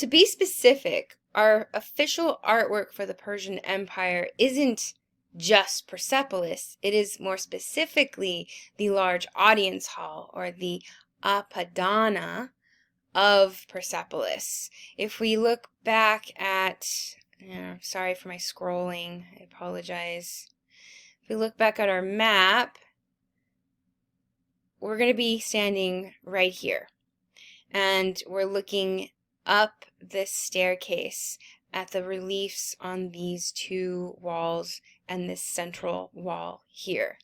To be specific, our official artwork for the Persian Empire isn't just Persepolis. It is more specifically the large audience hall, or the Apadana of Persepolis. If we look back at, sorry for my scrolling, I apologize. If we look back at our map, we're going to be standing right here. And we're looking up this staircase at the reliefs on these two walls and this central wall here.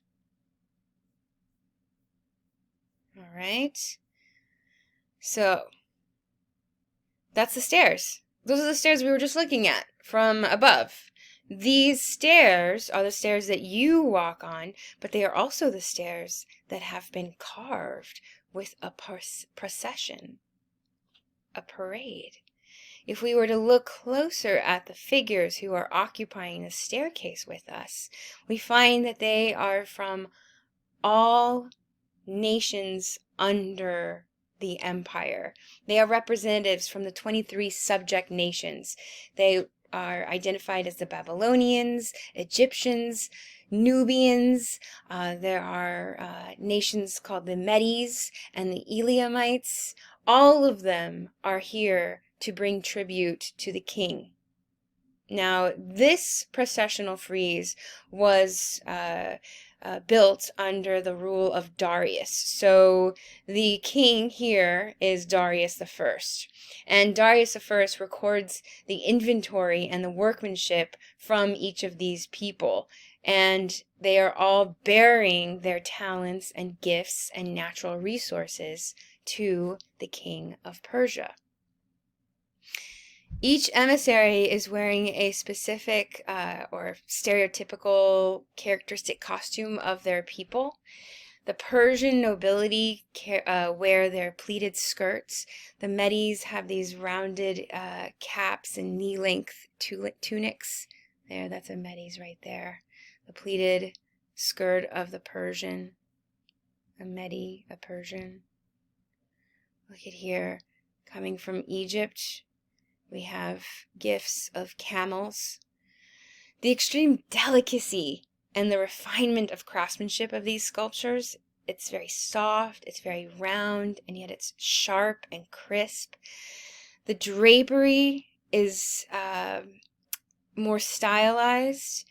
All right. So that's the stairs. Those are the stairs we were just looking at from above. These stairs are the stairs that you walk on, but they are also the stairs that have been carved with a procession, a parade. If we were to look closer at the figures who are occupying the staircase with us, we find that they are from all nations under the empire. They are representatives from the 23 subject nations. They are identified as the Babylonians, Egyptians, Nubians. There are nations called the Medes and the Elamites. All of them are here to bring tribute to the king. Now, this processional frieze was built under the rule of Darius. So the king here is Darius the First. And Darius the First records the inventory and the workmanship from each of these people. And they are all bearing their talents and gifts and natural resources to the king of Persia. Each emissary is wearing a specific or stereotypical characteristic costume of their people. The Persian nobility wear their pleated skirts. The Medes have these rounded caps and knee-length tunics. There, that's a Medes right there. The pleated skirt of the Persian. A Mede, a Persian. Look at here, coming from Egypt, we have gifts of camels. The extreme delicacy and the refinement of craftsmanship of these sculptures, it's very soft, it's very round, and yet it's sharp and crisp. The drapery is more stylized.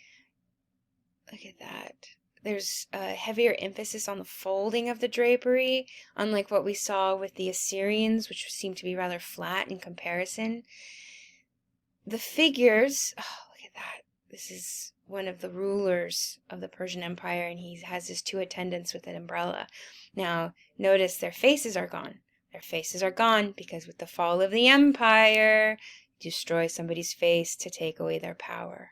Look at that. There's a heavier emphasis on the folding of the drapery, unlike what we saw with the Assyrians, which seemed to be rather flat in comparison. The figures, oh, look at that. This is one of the rulers of the Persian Empire, and he has his two attendants with an umbrella. Now, notice their faces are gone. Their faces are gone because with the fall of the empire, destroy somebody's face to take away their power.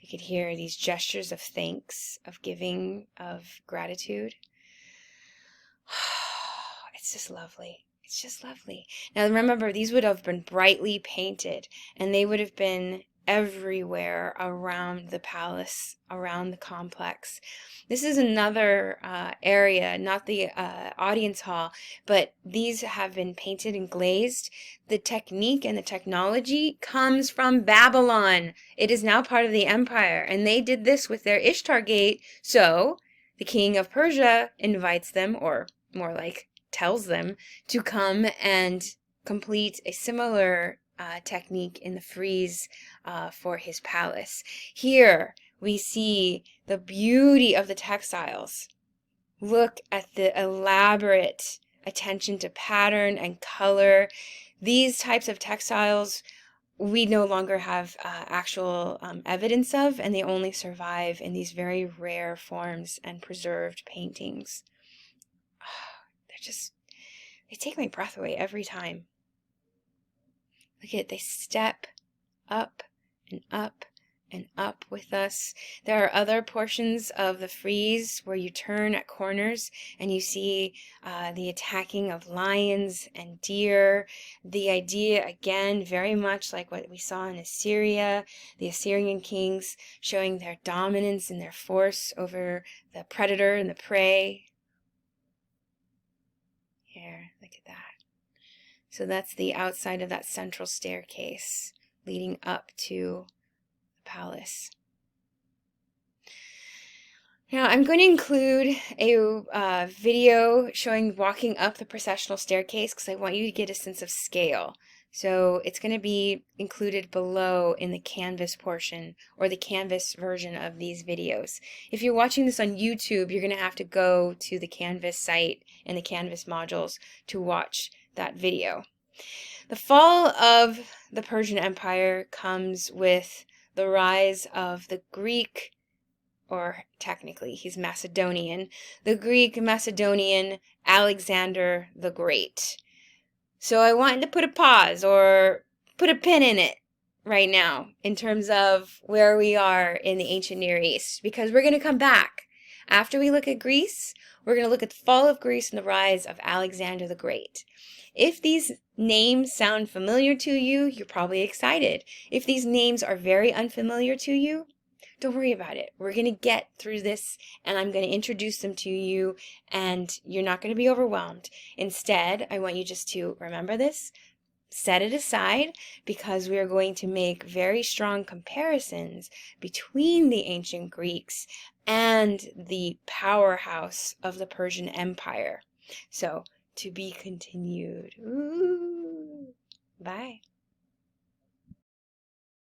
You could hear these gestures of thanks, of giving, of gratitude. It's just lovely. It's just lovely. Now remember, these would have been brightly painted, and they would have been everywhere around the palace, around the complex. This is another area, not the audience hall, but these have been painted and glazed. The technique and the technology comes from Babylon. It is now part of the empire, and they did this with their Ishtar Gate. So the king of Persia invites them, or more like tells them, to come and complete a similar technique in the frieze for his palace. Here we see the beauty of the textiles. Look at the elaborate attention to pattern and color. These types of textiles we no longer have actual evidence of, and they only survive in these very rare forms and preserved paintings. They take my breath away every time. Look at it, they step up and up and up with us. There are other portions of the frieze where you turn at corners and you see the attacking of lions and deer. The idea, again, very much like what we saw in Assyria, the Assyrian kings showing their dominance and their force over the predator and the prey. Here, look at that. So that's the outside of that central staircase leading up to the palace. Now I'm going to include a video showing walking up the processional staircase because I want you to get a sense of scale. So it's going to be included below in the Canvas portion or the Canvas version of these videos. If you're watching this on YouTube, you're going to have to go to the Canvas site and the Canvas modules to watch that video. The fall of the Persian Empire comes with the rise of the Greek, or technically he's Macedonian, the Greek Macedonian Alexander the Great. So I wanted to put a pause or put a pin in it right now in terms of where we are in the ancient Near East, because we're going to come back. After we look at Greece, we're going to look at the fall of Greece and the rise of Alexander the Great. If these names sound familiar to you, you're probably excited. If these names are very unfamiliar to you, don't worry about it. We're going to get through this, and I'm going to introduce them to you, and you're not going to be overwhelmed. Instead, I want you just to remember this, set it aside, because we are going to make very strong comparisons between the ancient Greeks and the powerhouse of the Persian Empire. So, to be continued. Ooh. Bye.